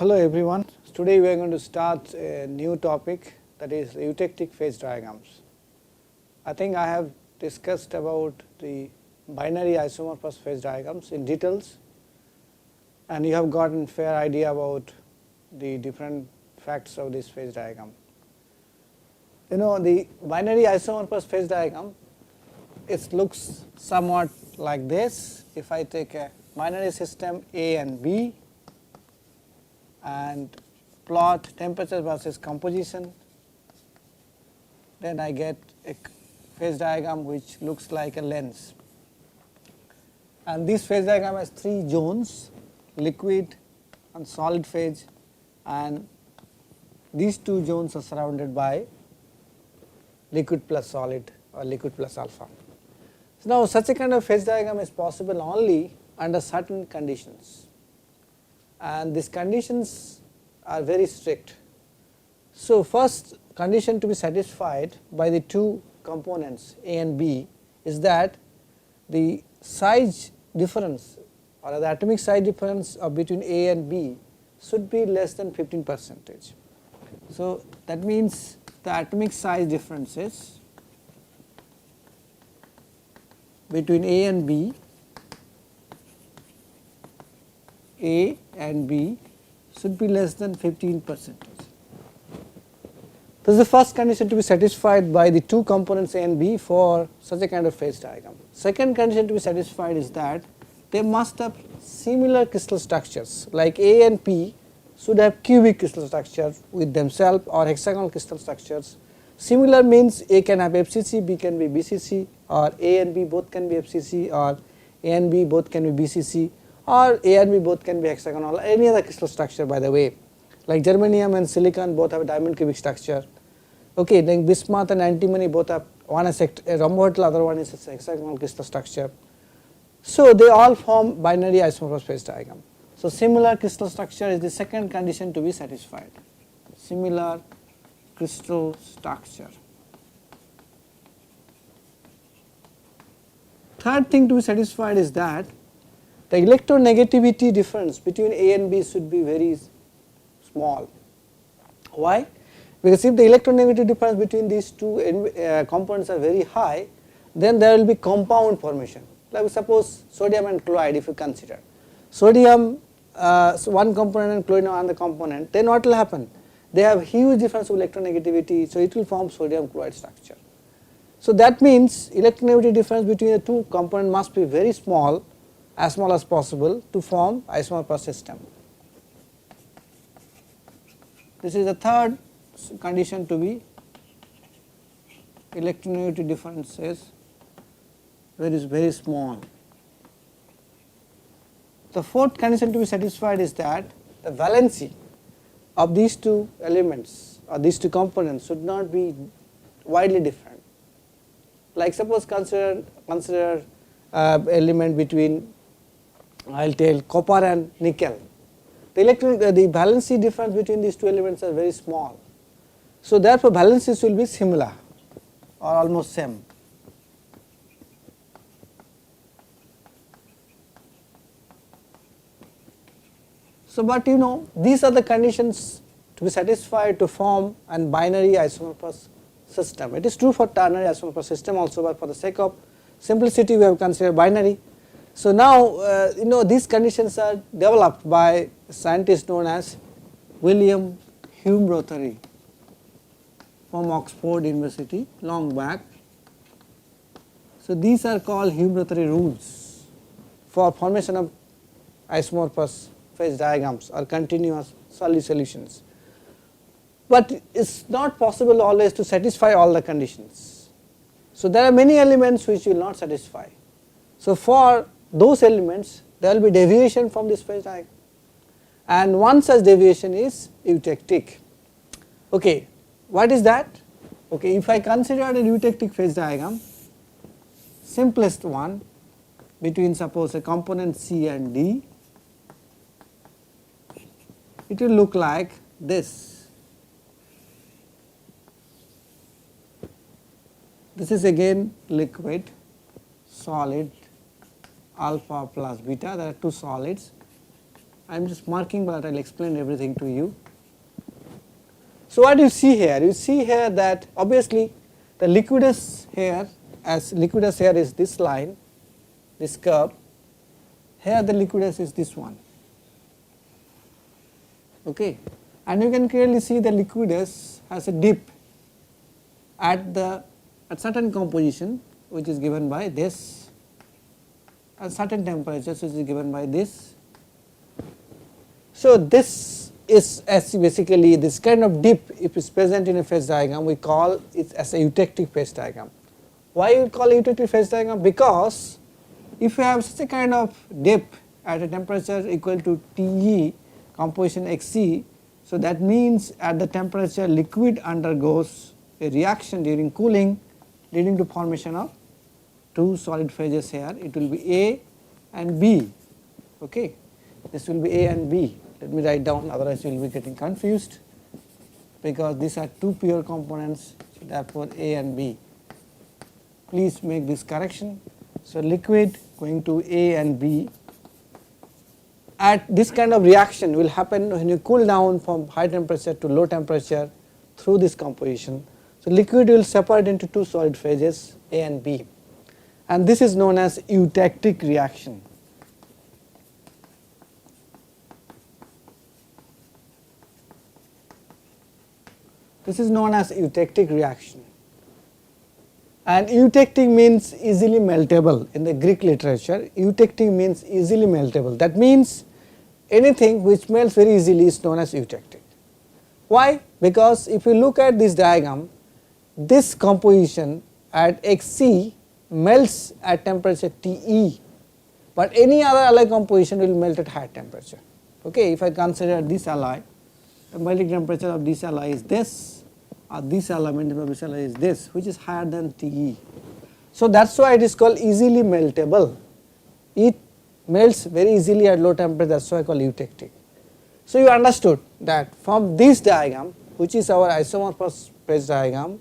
Hello everyone. Today we are going to start a new topic, that is eutectic phase diagrams. I think I have discussed about the binary isomorphous phase diagrams in details, and you have gotten fair idea about the different facts of this phase diagram. You know, the binary isomorphous phase diagram, it looks somewhat like this. If I take a binary system A and B and plot temperature versus composition, then I get a phase diagram which looks like a lens. And this phase diagram has three zones, liquid and solid phase, and these two zones are surrounded by liquid plus solid or liquid plus alpha. So now such a kind of phase diagram is possible only under certain conditions, and these conditions are very strict. So first condition to be satisfied by the two components A and B is that the size difference or the atomic size difference of between A and B should be less than 15%. So that means the atomic size differences between A and B should be less than 15%. This is the first condition to be satisfied by the two components A and B for such a kind of phase diagram. Second condition to be satisfied is that they must have similar crystal structures, like A and P should have cubic crystal structure with themselves or hexagonal crystal structures. Similar means A can have FCC, B can be BCC, or A and B both can be FCC, or A and B both can be BCC, or A and B both can be hexagonal, or any other crystal structure by the way. Like germanium and silicon both have a diamond cubic structure. Okay, then bismuth and antimony both have, one is a rhomboidal, other one is a hexagonal crystal structure. So they all form binary isomorphous phase diagram. So similar crystal structure is the second condition to be satisfied. Similar crystal structure. Third thing to be satisfied is that the electronegativity difference between A and B should be very small. Why? Because if the electronegativity difference between these two components are very high, then there will be compound formation. Like suppose sodium and chloride, if you consider sodium one component and chlorine another component, then what will happen? They have huge difference of electronegativity, so it will form sodium chloride structure. So that means electronegativity difference between the two components must be very small, as small as possible, to form isomorphous system. This is the third condition to be electronegativity differences very small. The fourth condition to be satisfied is that the valency of these two elements or these two components should not be widely different. Like suppose consider element between, I will tell, copper and nickel. The valency difference between these two elements are very small. So therefore valencies will be similar or almost same. So but you know, these are the conditions to be satisfied to form a binary isomorphous system. It is true for ternary isomorphous system also, but for the sake of simplicity we have considered binary. So now you know, these conditions are developed by a scientist known as William Homo-ruthory from Oxford University long back. So these are called Homo-ruthory rules for formation of isomorphous phase diagrams or continuous solid solutions. But it is not possible always to satisfy all the conditions. So there are many elements which will not satisfy. So for those elements there will be deviation from this phase diagram, and one such deviation is eutectic. Okay, what is that? Okay, if I consider a eutectic phase diagram, simplest one between suppose a component C and D, it will look like this. This is again liquid, solid, alpha plus beta, there are two solids, I am just marking, but I will explain everything to you. So what you see here? You see here that obviously the liquidus here, as liquidus here is this line, this curve. Here the liquidus is this one. Okay, and you can clearly see the liquidus has a dip at certain composition, which is given by this, at certain temperatures, which is given by this. So this is as basically this kind of dip, if is present in a phase diagram, we call it as a eutectic phase diagram. Why we call it eutectic phase diagram? Because if you have such a kind of dip at a temperature equal to TE composition Xc, so that means at the temperature liquid undergoes a reaction during cooling leading to formation of two solid phases here. It will be A and B. Okay, this will be A and B. Let me write down, otherwise you will be getting confused, because these are two pure components, so therefore A and B. Please make this correction. So liquid going to A and B. At this kind of reaction will happen when you cool down from high temperature to low temperature through this composition. So liquid will separate into two solid phases, A and B, and this is known as eutectic reaction. This is known as eutectic reaction. And eutectic means easily meltable. In the Greek literature, eutectic means easily meltable. That means anything which melts very easily is known as eutectic. Why? Because if you look at this diagram, this composition at Xc melts at temperature Te, but any other alloy composition will melt at higher temperature. Okay, if I consider this alloy, the melting temperature of this alloy is this, or this alloy melting temperature of this alloy is this, which is higher than Te. So that is why it is called easily meltable. It melts very easily at low temperature, that is why I call eutectic. So you understood that from this diagram, which is our isomorphous phase diagram,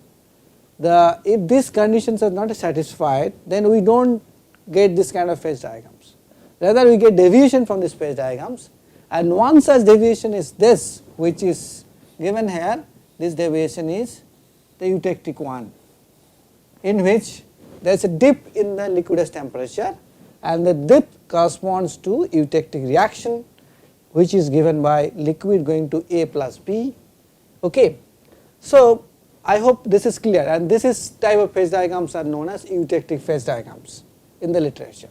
if these conditions are not satisfied, then we do not get this kind of phase diagrams. Rather we get deviation from these phase diagrams, and one such deviation is this, which is given here. This deviation is the eutectic one, in which there is a dip in the liquidus temperature, and the dip corresponds to eutectic reaction, which is given by liquid going to A plus B. Okay. So I hope this is clear, and this is type of phase diagrams are known as eutectic phase diagrams in the literature,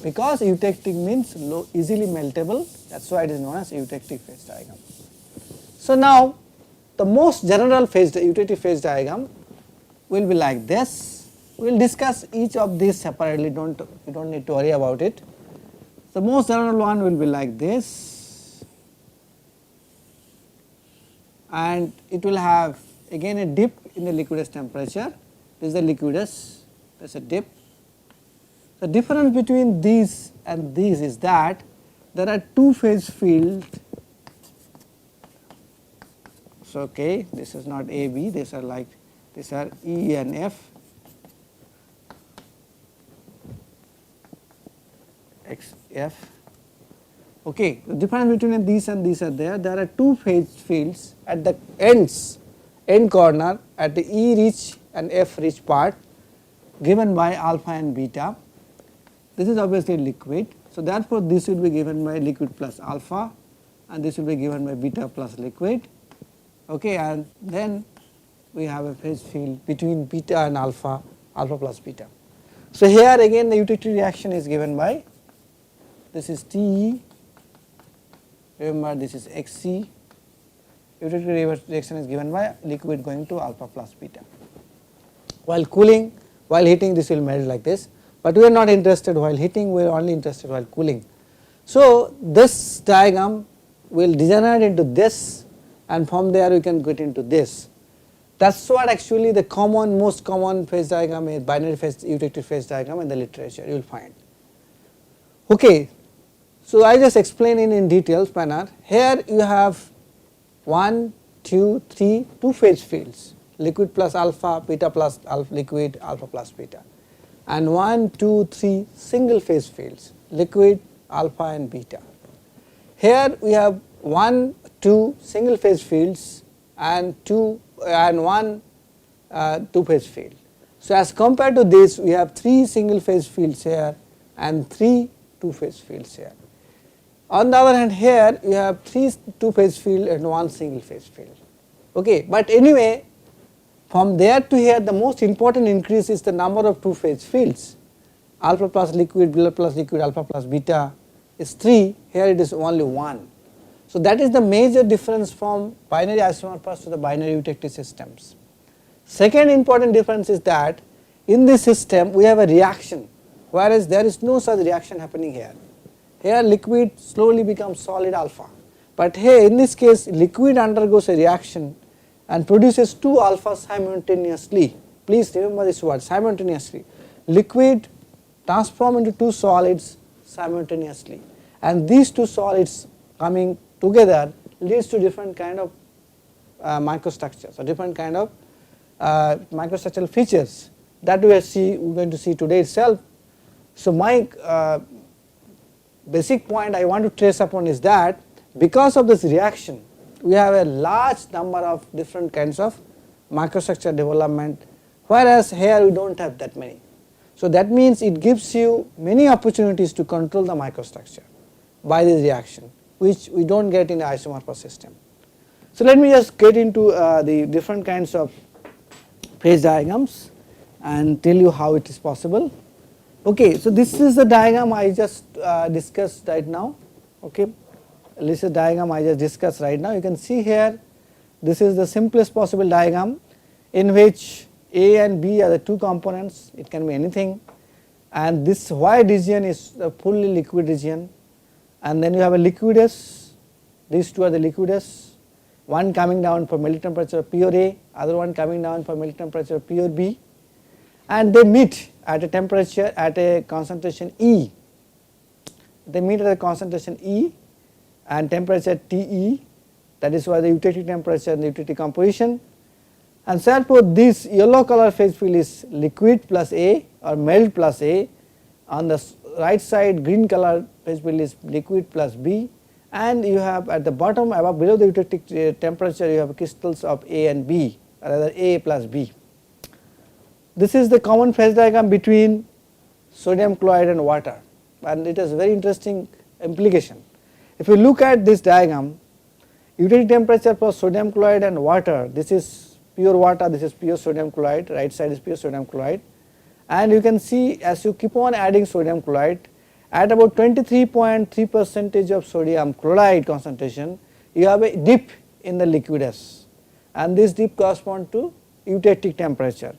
because eutectic means low, easily meltable, that is why it is known as eutectic phase diagram. So now the most general eutectic phase diagram will be like this. We will discuss each of these separately, you do not need to worry about it. The most general one will be like this, and it will have again a dip in the liquidus temperature. This is the liquidus, there is a dip. The difference between these and these is that there are two phase fields. So okay, this is not A, B, these are like, these are E and F, X, F. Okay, the difference between these and these are there. There are two phase fields at the ends, end corner at the E reach and F reach part, given by alpha and beta. This is obviously liquid. So therefore this will be given by liquid plus alpha, and this will be given by beta plus liquid. Okay, and then we have a phase field between beta and alpha, alpha plus beta. So here again the eutectic reaction is given by, this is Te, remember this is Xc, eutectic reaction is given by liquid going to alpha plus beta. While cooling, while heating, this will melt like this, but we are not interested while heating, we are only interested while cooling. So this diagram will degenerate into this, and from there we can get into this. That is what actually the most common phase diagram is, binary phase, eutectic phase diagram in the literature you will find. Okay, so I just explain in detail manner. Here you have 1, 2, 3, two phase fields, liquid plus alpha, beta plus alpha, liquid, alpha plus beta, and 1, 2, 3 single phase fields, liquid, alpha and beta. Here we have 1, 2 single phase fields and 1 two phase field. So, as compared to this we have 3 single phase fields here and 3 two phase fields here. On the other hand, here you have 3 two phase field and 1 single phase field. Okay. But anyway, from there to here the most important increase is the number of two phase fields. Alpha plus liquid, beta plus liquid, alpha plus beta is 3, here it is only 1. So, that is the major difference from binary isomorphous to the binary eutectic systems. Second important difference is that in this system we have a reaction, whereas there is no such reaction happening here. Here liquid slowly becomes solid alpha, but here in this case liquid undergoes a reaction and produces 2 alphas simultaneously. Please remember this word, simultaneously. Liquid transform into 2 solids simultaneously, and these 2 solids coming together leads to different kind of microstructures or different kind of microstructural features that we are going to see today itself. So, my basic point I want to trace upon is that because of this reaction we have a large number of different kinds of microstructure development, whereas here we do not have that many. So, that means it gives you many opportunities to control the microstructure by this reaction, which we do not get in the isomorphous system. So, let me just get into the different kinds of phase diagrams and tell you how it is possible. Okay, so this is the diagram I just discussed right now. Okay, this is the diagram I just discussed right now. You can see here this is the simplest possible diagram in which A and B are the 2 components, it can be anything, and this white region is the fully liquid region, and then you have a liquidus, these 2 are the liquidus, one coming down for melting temperature of pure A, other one coming down for melting temperature of pure B, and they meet at a temperature at a concentration E. They meet at a concentration E and temperature TE, that is why the eutectic temperature and the eutectic composition, and therefore this yellow color phase field is liquid plus A or melt plus A. On the right side green color phase field is liquid plus B, and you have at the bottom above below the eutectic temperature you have crystals of A and B, or rather A plus B. This is the common phase diagram between sodium chloride and water, and it has very interesting implication. If you look at this diagram, eutectic temperature for sodium chloride and water, this is pure water, this is pure sodium chloride, right side is pure sodium chloride, and you can see as you keep on adding sodium chloride at about 23.3% of sodium chloride concentration you have a dip in the liquidus, and this dip corresponds to eutectic temperature,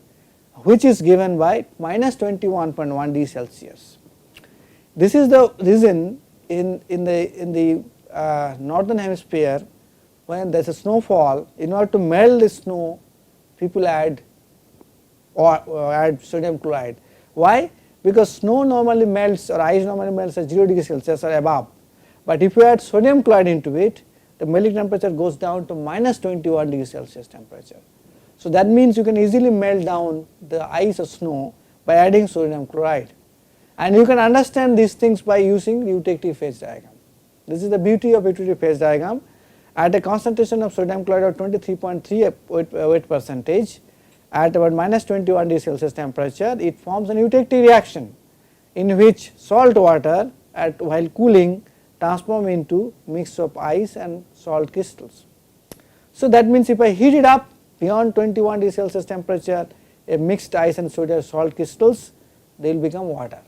which is given by minus 21.1 degrees Celsius. This is the reason in the northern hemisphere when there is a snowfall, in order to melt the snow people add sodium chloride. Why? Because snow normally melts or ice normally melts at 0 degrees Celsius or above, but if you add sodium chloride into it, the melting temperature goes down to minus 21 degrees Celsius temperature. So, that means you can easily melt down the ice or snow by adding sodium chloride, and you can understand these things by using the eutectic phase diagram. This is the beauty of eutectic phase diagram. At a concentration of sodium chloride of 23.3 weight percentage at about minus 21 degrees Celsius temperature, it forms an eutectic reaction in which salt water while cooling transform into mix of ice and salt crystals. So, that means if I heat it up beyond 21 degrees Celsius temperature, a mixed ice and sodium salt crystals, they will become water.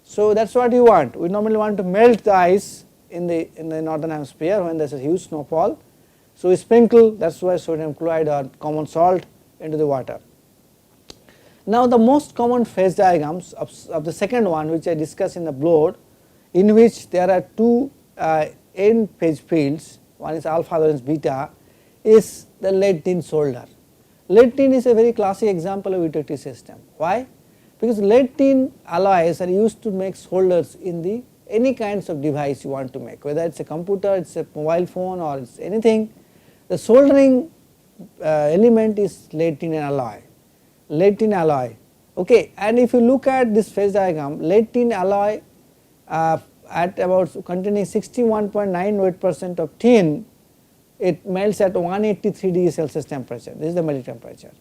So, that is what you want. We normally want to melt the ice in the northern hemisphere when there is a huge snowfall. So, we sprinkle, that is why sodium chloride or common salt into the water. Now, the most common phase diagrams of the second one, which I discussed in the board, in which there are 2 end phase fields, one is alpha, other is beta, is the lead tin solder. Lead tin is a very classic example of eutectic system. Why? Because lead tin alloys are used to make solders in any kinds of device you want to make, whether it is a computer, it is a mobile phone, or it is anything. The soldering element is lead tin alloy, okay. And if you look at this phase diagram, lead tin alloy at about containing 61.98% of tin, it melts at 183 degrees Celsius temperature. This is the melting temperature.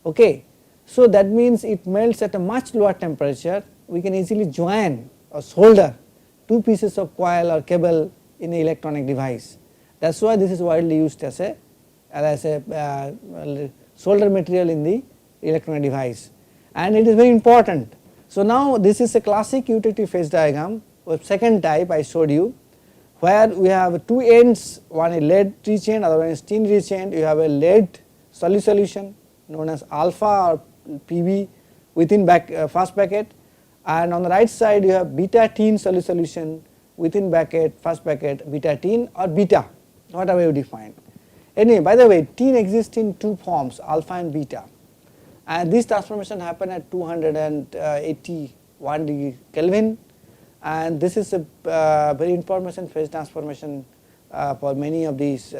Okay. So that means it melts at a much lower temperature. We can easily join or solder two pieces of coil or cable in an electronic device. That is why this is widely used as a solder material in the electronic device, and it is very important. So now this is a classic Eutectic phase diagram of second type I showed you, where we have two ends, one is lead rechained, other one is tin rechained. You have a lead solution known as alpha or Pb within first bracket, and on the right side you have beta tin solution within bracket first bracket beta tin or beta, whatever you define. Anyway, by the way, tin exists in two forms, alpha and beta, and this transformation happen at 281 degree Kelvin, and this is a very information phase transformation for many of these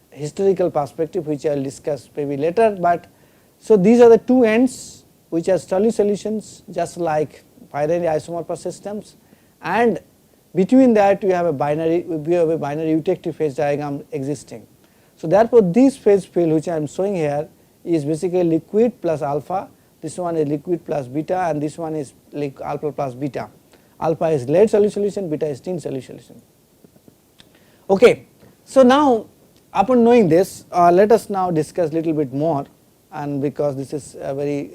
historical perspective, which I will discuss maybe later. But so these are the two ends which are solutions just like binary isomorphous systems, and between that you have a binary Eutectic phase diagram existing. So therefore this phase field which I am showing here is basically liquid plus alpha, this one is liquid plus beta, and this one is alpha plus beta. Alpha is lead solution, beta is tin solution. Okay. So now upon knowing this, let us now discuss little bit more, and because this is very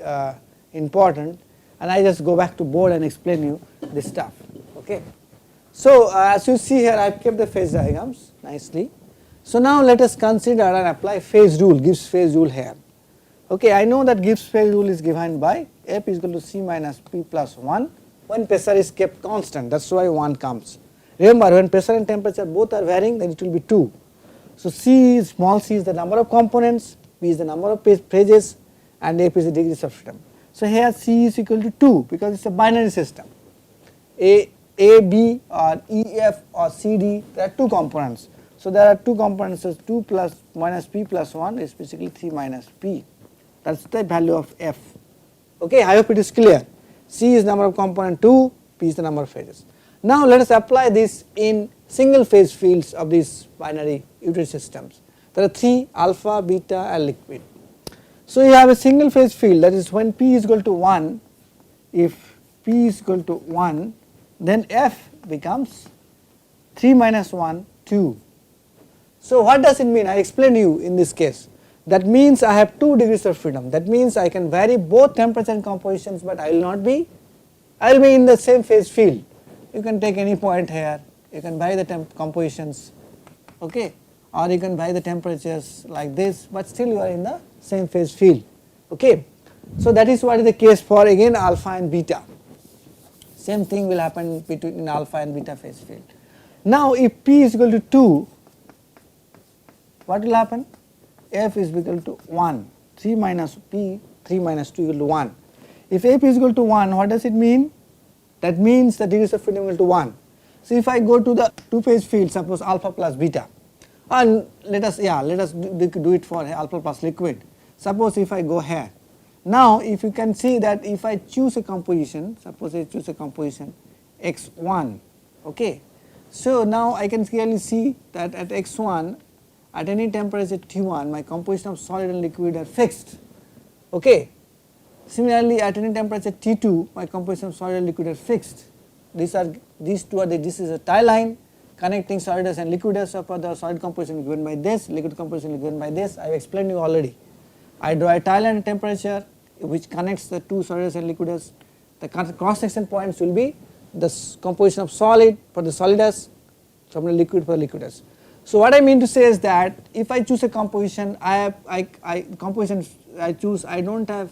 important, and I just go back to board and explain you this stuff. Okay. So as you see here, I have kept the phase diagrams nicely. So now let us consider and apply phase rule, Gibbs phase rule here. Okay, I know that Gibbs phase rule is given by F is equal to C minus P plus 1 when pressure is kept constant, that is why 1 comes. Remember, when pressure and temperature both are varying, then it will be 2. So C is small c is the number of components, P is the number of phases, and F is the degrees of freedom. So here C is equal to 2 because it is a binary system. A, B or E, F or C, D, there are two components. So there are two components, so 2 plus minus P plus 1 is basically 3 minus P. That is the value of F. Okay, I hope it is clear. C is number of component 2, P is the number of phases. Now let us apply this in single phase fields of these binary Eutectic systems. There are 3, alpha, beta and liquid. So you have a single phase field, that is when P is equal to 1, if P is equal to 1, then F becomes 3 minus 1, 2. So what does it mean? I explained you in this case. That means I have 2 degrees of freedom. That means I can vary both temperature and compositions, but I will be in the same phase field. You can take any point here, you can vary the compositions, okay, or you can vary the temperatures like this, but still you are in the same phase field. Okay. So that is what is the case for again alpha and beta. Same thing will happen between alpha and beta phase field. Now if P is equal to 2, what will happen? F is equal to 1, 3 minus P, 3 minus 2 equal to 1. If F is equal to 1, what does it mean? That means the degrees of freedom equal to 1. So if I go to the two phase field, suppose alpha plus beta, and let us do it for alpha plus liquid. Suppose if I go here, now if you can see that if I choose a composition, suppose I choose a composition x1, okay. So now I can clearly see that at x1 at any temperature T1 my composition of solid and liquid are fixed, okay. Similarly at any temperature T2 my composition of solid and liquid are fixed. This is a tie line connecting solids and liquids. So for the solid composition given by this, liquid composition given by this, I have explained you already. I draw a tie line temperature which connects the two solids and liquids. The cross section points will be the composition of solid for the solids, from the liquid for the liquids. So what I mean to say is that if I choose a composition, I choose, I don't have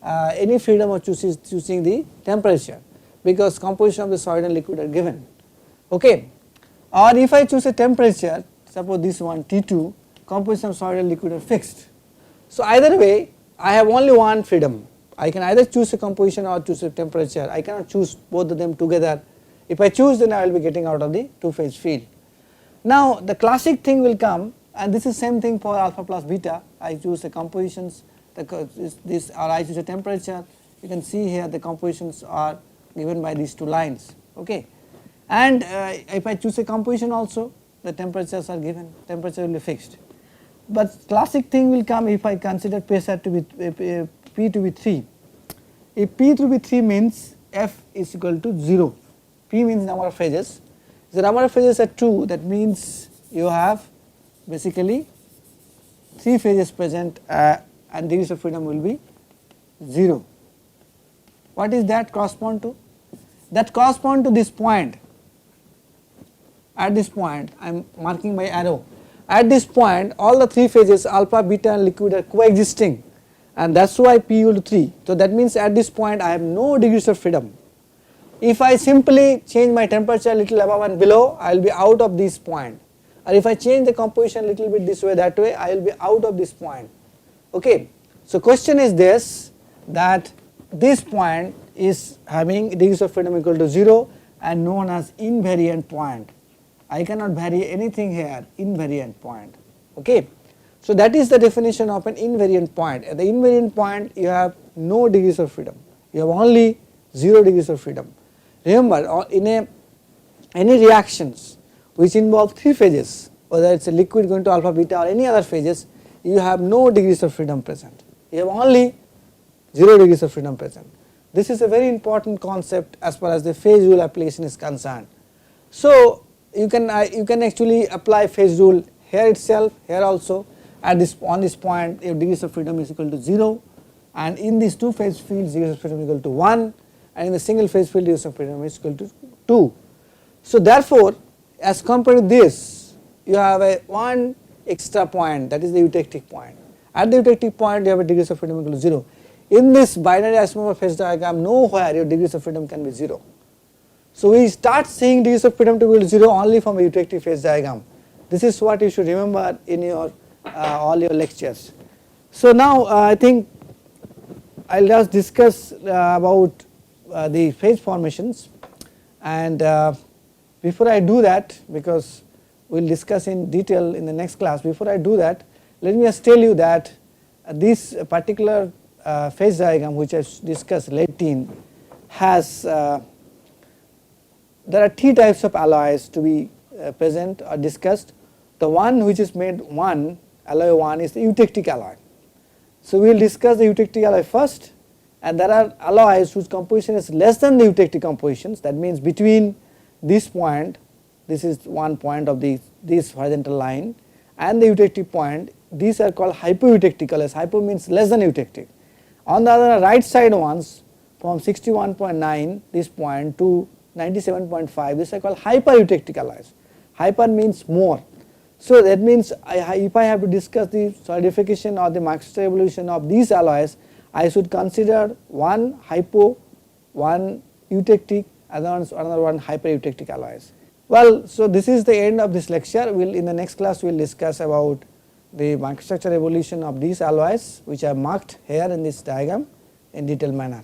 any freedom of choosing the temperature, because composition of the solid and liquid are given, okay. Or if I choose a temperature, suppose this one T2, composition of solid and liquid are fixed. So either way I have only one freedom. I can either choose a composition or choose a temperature. I cannot choose both of them together. If I choose, then I will be getting out of the two phase field. Now the classic thing will come, and this is same thing for alpha plus beta. I choose the compositions, this, or I choose a temperature. You can see here the compositions are given by these two lines, okay. and if I choose a composition also, the temperatures are given, temperature will be fixed. But classic thing will come if I consider PSR to be P to be 3. If P to be 3 means F is equal to 0, P means number of phases. The number of phases are 2, that means you have basically 3 phases present and degrees of freedom will be 0. What is that correspond to? That correspond to this point. At this point I am marking by arrow. At this point all the 3 phases alpha, beta and liquid are coexisting, and that is why P equal to 3. So that means at this point I have no degrees of freedom. If I simply change my temperature a little above and below, I will be out of this point, or if I change the composition a little bit this way that way, I will be out of this point. Okay. So question is this, that this point is having degrees of freedom equal to 0 and known as invariant point. I cannot vary anything here, invariant point. Okay. So that is the definition of an invariant point. At the invariant point you have no degrees of freedom, you have only 0 degrees of freedom. Remember, in any reactions which involve 3 phases, whether it is a liquid going to alpha, beta or any other phases, you have no degrees of freedom present, you have only 0 degrees of freedom present. This is a very important concept as far as the phase rule application is concerned. So you can actually apply phase rule here itself, here also. At this, on this point your degrees of freedom is equal to 0, and in these 2 phase fields degrees of freedom equal to 1, and in the single phase field degrees of freedom is equal to 2. So therefore as compared to this you have a one extra point, that is the eutectic point. At the eutectic point you have a degrees of freedom equal to 0. In this binary isomorphous phase diagram nowhere your degrees of freedom can be 0. So we start seeing degrees of freedom to be equal to 0 only from a eutectic phase diagram. This is what you should remember in your all your lectures. So now I think I will just discuss about the phase formations, and before I do that, because we will discuss in detail in the next class, before I do that let me just tell you that this particular phase diagram which I discussed latin has there are 3 types of alloys to be present or discussed. The one which is made 1, alloy 1 is the eutectic alloy. So we will discuss the eutectic alloy first, and there are alloys whose composition is less than the eutectic compositions, that means between this point, this is one point of this horizontal line, and the eutectic point, these are called hypo-eutectic alloys. Hypo means less than eutectic. On the other right side ones from 61.9 this point to 97.5, these are called hyper-eutectic alloys. Hyper means more. So that means if I have to discuss the solidification or the microstructure evolution of these alloys, I should consider one hypo, one eutectic, another one hyper-eutectic alloys. Well, so this is the end of this lecture. In the next class we will discuss about the microstructure evolution of these alloys which are marked here in this diagram in detailed manner.